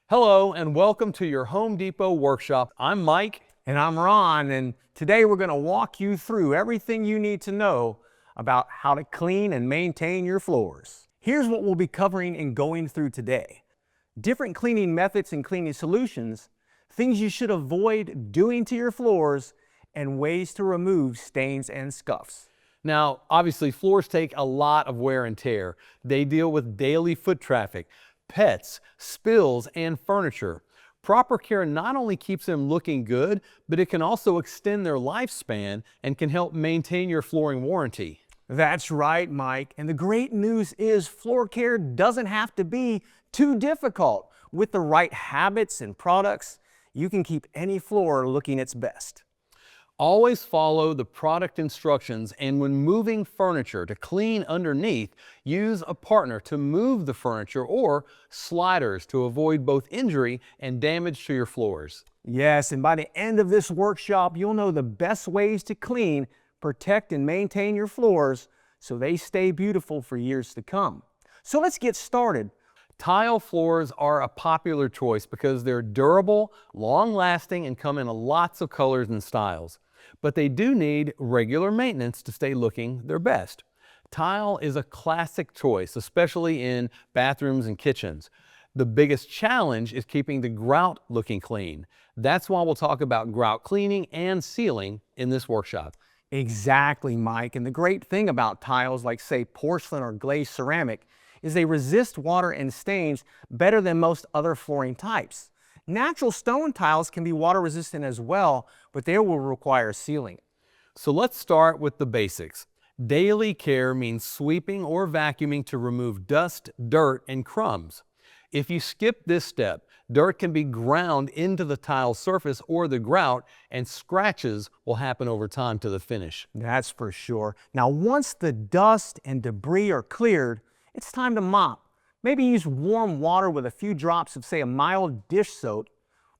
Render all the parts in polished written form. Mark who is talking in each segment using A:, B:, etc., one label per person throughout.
A: Hello and welcome to your Home Depot workshop. I'm Mike.
B: And I'm Ron, and today we're going to walk you through everything you need to know about how to clean and maintain your floors. Here's what we'll be covering and going through today. Different cleaning methods and cleaning solutions, things you should avoid doing to your floors, and ways to remove stains and scuffs.
A: Now, obviously, floors take a lot of wear and tear. They deal with daily foot traffic, pets, spills, and furniture. Proper care not only keeps them looking good, but it can also extend their lifespan and can help maintain your flooring warranty.
B: That's right, Mike. And the great news is floor care doesn't have to be too difficult. With the right habits and products, you can keep any floor looking its best.
A: Always follow the product instructions, and when moving furniture to clean underneath, use a partner to move the furniture or sliders to avoid both injury and damage to your floors.
B: Yes, and by the end of this workshop, you'll know the best ways to clean, protect, and maintain your floors so they stay beautiful for years to come. So let's get started.
A: Tile floors are a popular choice because they're durable, long-lasting, and come in lots of colors and styles. But they do need regular maintenance to stay looking their best. Tile is a classic choice, especially in bathrooms and kitchens. The biggest challenge is keeping the grout looking clean. That's why we'll talk about grout cleaning and sealing in this workshop.
B: Exactly, Mike. And the great thing about tiles like, say, porcelain or glazed ceramic is they resist water and stains better than most other flooring types. Natural stone tiles can be water resistant as well, but they will require sealing.
A: So let's start with the basics. Daily care means sweeping or vacuuming to remove dust, dirt, and crumbs. If you skip this step, dirt can be ground into the tile surface or the grout, and scratches will happen over time to the finish.
B: That's for sure. Now, once the dust and debris are cleared, it's time to mop. Maybe use warm water with a few drops of, say, a mild dish soap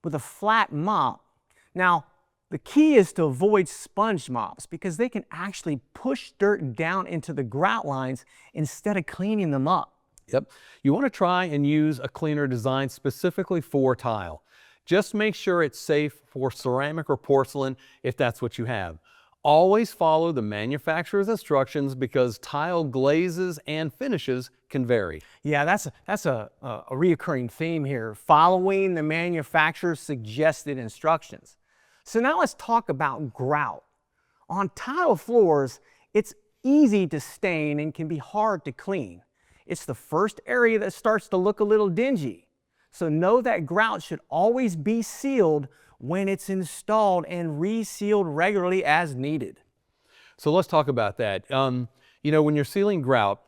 B: with a flat mop. Now, the key is to avoid sponge mops because they can actually push dirt down into the grout lines instead of cleaning them up.
A: Yep. You want to try and use a cleaner designed specifically for tile. Just make sure it's safe for ceramic or porcelain if that's what you have. Always follow the manufacturer's instructions because tile glazes and finishes can vary.
B: Yeah, that's a reoccurring theme here, following the manufacturer's suggested instructions. So now let's talk about grout. On tile floors, it's easy to stain and can be hard to clean. It's the first area that starts to look a little dingy. So know that grout should always be sealed when it's installed and resealed regularly as needed.
A: So let's talk about that. When you're sealing grout,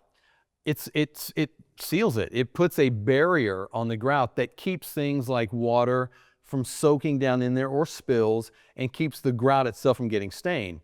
A: it seals it. It puts a barrier on the grout that keeps things like water from soaking down in there or spills, and keeps the grout itself from getting stained.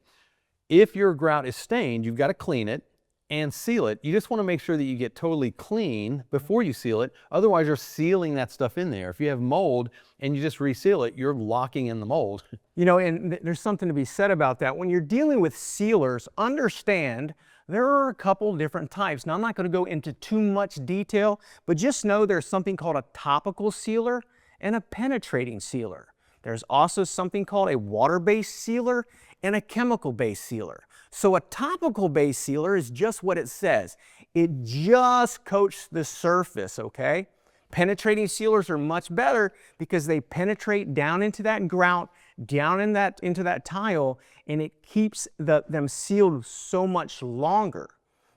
A: If your grout is stained, you've got to clean it and seal it. You just want to make sure that you get totally clean before you seal it. Otherwise, you're sealing that stuff in there. If you have mold and you just reseal it, you're locking in the mold.
B: And there's something to be said about that. When you're dealing with sealers, understand there are a couple different types. Now, I'm not going to go into too much detail, but just know there's something called a topical sealer and a penetrating sealer. There's also something called a water-based sealer and a chemical-based sealer. So a topical-based sealer is just what it says. It just coats the surface, okay? Penetrating sealers are much better because they penetrate down into that grout, down into that tile, and it keeps them sealed so much longer.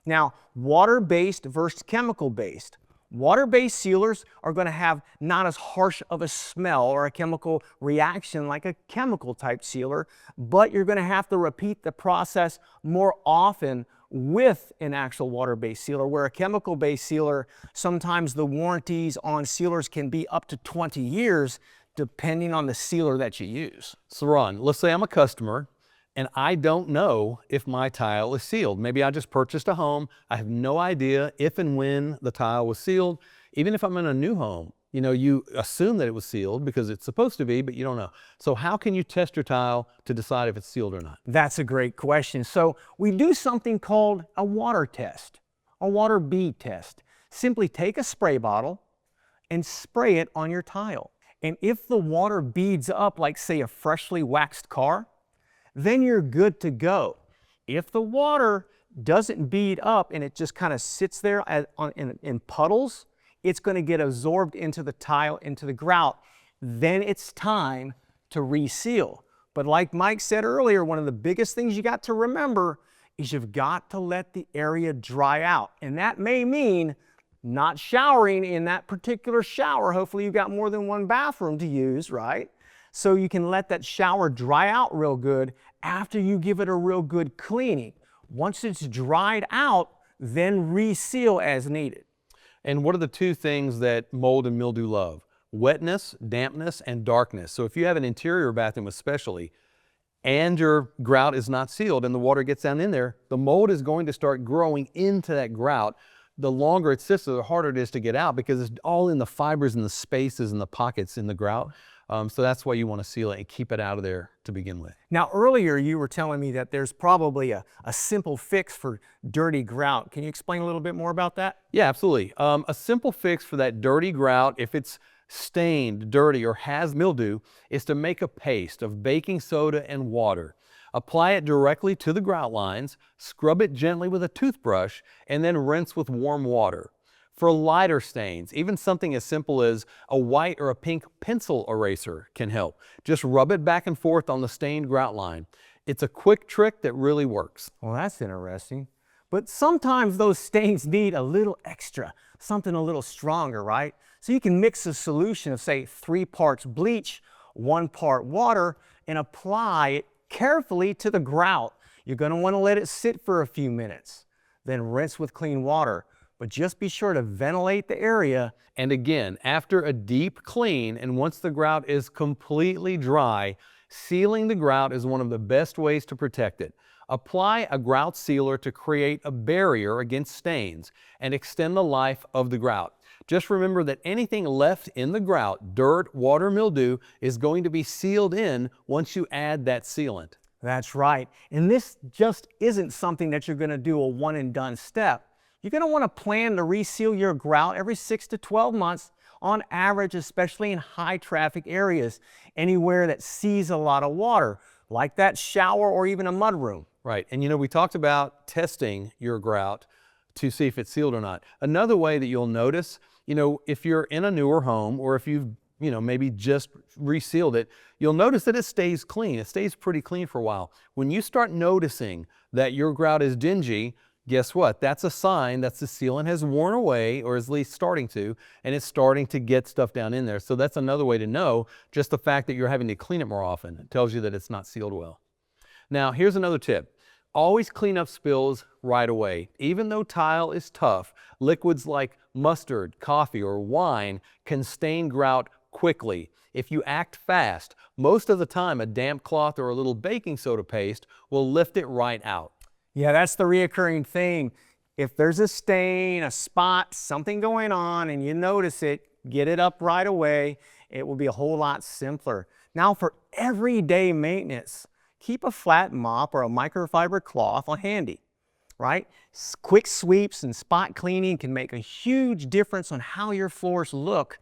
B: Now, water-based versus chemical-based. Water-based sealers are going to have not as harsh of a smell or a chemical reaction like a chemical type sealer, but you're going to have to repeat the process more often with an actual water-based sealer, where a chemical-based sealer, sometimes the warranties on sealers can be up to 20 years depending on the sealer that you use.
A: So Ron, let's say I'm a customer and I don't know if my tile is sealed. Maybe I just purchased a home. I have no idea if and when the tile was sealed. Even if I'm in a new home, you assume that it was sealed because it's supposed to be, but you don't know. So how can you test your tile to decide if it's sealed or not?
B: That's a great question. So we do something called a water test, a water bead test. Simply take a spray bottle and spray it on your tile. And if the water beads up like, say, a freshly waxed car, then you're good to go. If the water doesn't bead up and it just kind of sits there in puddles, it's going to get absorbed into the tile, into the grout. Then it's time to reseal. But like Mike said earlier, one of the biggest things you got to remember is you've got to let the area dry out. And that may mean not showering in that particular shower. Hopefully you've got more than one bathroom to use, right? So you can let that shower dry out real good after you give it a real good cleaning. Once it's dried out, then reseal as needed.
A: And what are the two things that mold and mildew love? Wetness, dampness, and darkness. So if you have an interior bathroom especially, and your grout is not sealed and the water gets down in there, the mold is going to start growing into that grout. The longer it sits there, the harder it is to get out because it's all in the fibers and the spaces and the pockets in the grout. So that's why you want to seal it and keep it out of there to begin with.
B: Now earlier you were telling me that there's probably a simple fix for dirty grout. Can you explain a little bit more about that?
A: Yeah, absolutely. A simple fix for that dirty grout, if it's stained, dirty, or has mildew, is to make a paste of baking soda and water. Apply it directly to the grout lines, scrub it gently with a toothbrush, and then rinse with warm water. For lighter stains, even something as simple as a white or a pink pencil eraser can help. Just rub it back and forth on the stained grout line. It's a quick trick that really works.
B: Well, that's interesting. But sometimes those stains need a little extra, something a little stronger, right? So you can mix a solution of, say, 3 parts bleach, 1 part water, and apply it carefully to the grout. You're going to want to let it sit for a few minutes. Then rinse with clean water. But just be sure to ventilate the area.
A: And again, after a deep clean and once the grout is completely dry, sealing the grout is one of the best ways to protect it. Apply a grout sealer to create a barrier against stains and extend the life of the grout. Just remember that anything left in the grout, dirt, water, mildew, is going to be sealed in once you add that sealant.
B: That's right. And this just isn't something that you're going to do a one and done step. You're going to want to plan to reseal your grout every 6 to 12 months on average, especially in high traffic areas, anywhere that sees a lot of water, like that shower or even a mudroom.
A: Right, and we talked about testing your grout to see if it's sealed or not. Another way that you'll notice, if you're in a newer home or if you've, maybe just resealed it, you'll notice that it stays clean. It stays pretty clean for a while. When you start noticing that your grout is dingy, guess what? That's a sign that the sealant has worn away, or is at least starting to, and it's starting to get stuff down in there. So that's another way to know. Just the fact that you're having to clean it more often, it tells you that it's not sealed well. Now, here's another tip. Always clean up spills right away. Even though tile is tough, liquids like mustard, coffee, or wine can stain grout quickly. If you act fast, most of the time a damp cloth or a little baking soda paste will lift it right out.
B: Yeah, that's the reoccurring thing. If there's a stain, a spot, something going on, and you notice it, get it up right away. It will be a whole lot simpler. Now, for everyday maintenance, keep a flat mop or a microfiber cloth on handy, right? Quick sweeps and spot cleaning can make a huge difference on how your floors look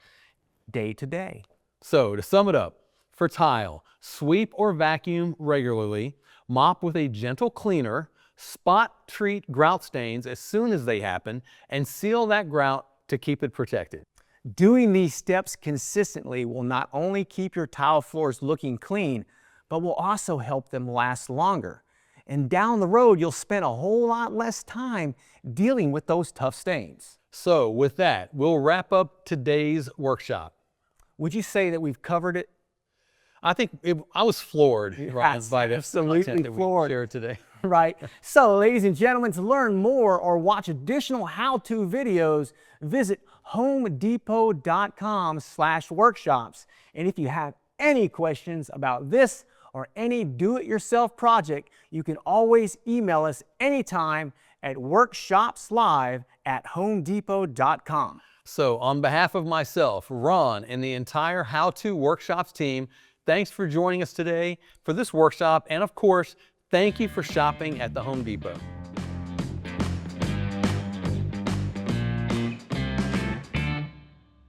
B: day to day.
A: So, to sum it up, for tile, sweep or vacuum regularly, mop with a gentle cleaner, spot treat grout stains as soon as they happen, and seal that grout to keep it protected.
B: Doing these steps consistently will not only keep your tile floors looking clean, but will also help them last longer. And down the road, you'll spend a whole lot less time dealing with those tough stains.
A: So with that, we'll wrap up today's workshop.
B: Would you say that we've covered it?
A: I think I was floored by the
B: absolutely
A: content that
B: floored.
A: we shared today.
B: Right. So, ladies and gentlemen, to learn more or watch additional how-to videos, visit homedepot.com/workshops. And if you have any questions about this or any do-it-yourself project, you can always email us anytime at workshopslive@homedepot.com.
A: So on behalf of myself, Ron, and the entire How To Workshops team, thanks for joining us today for this workshop, and of course, thank you for shopping at the Home Depot.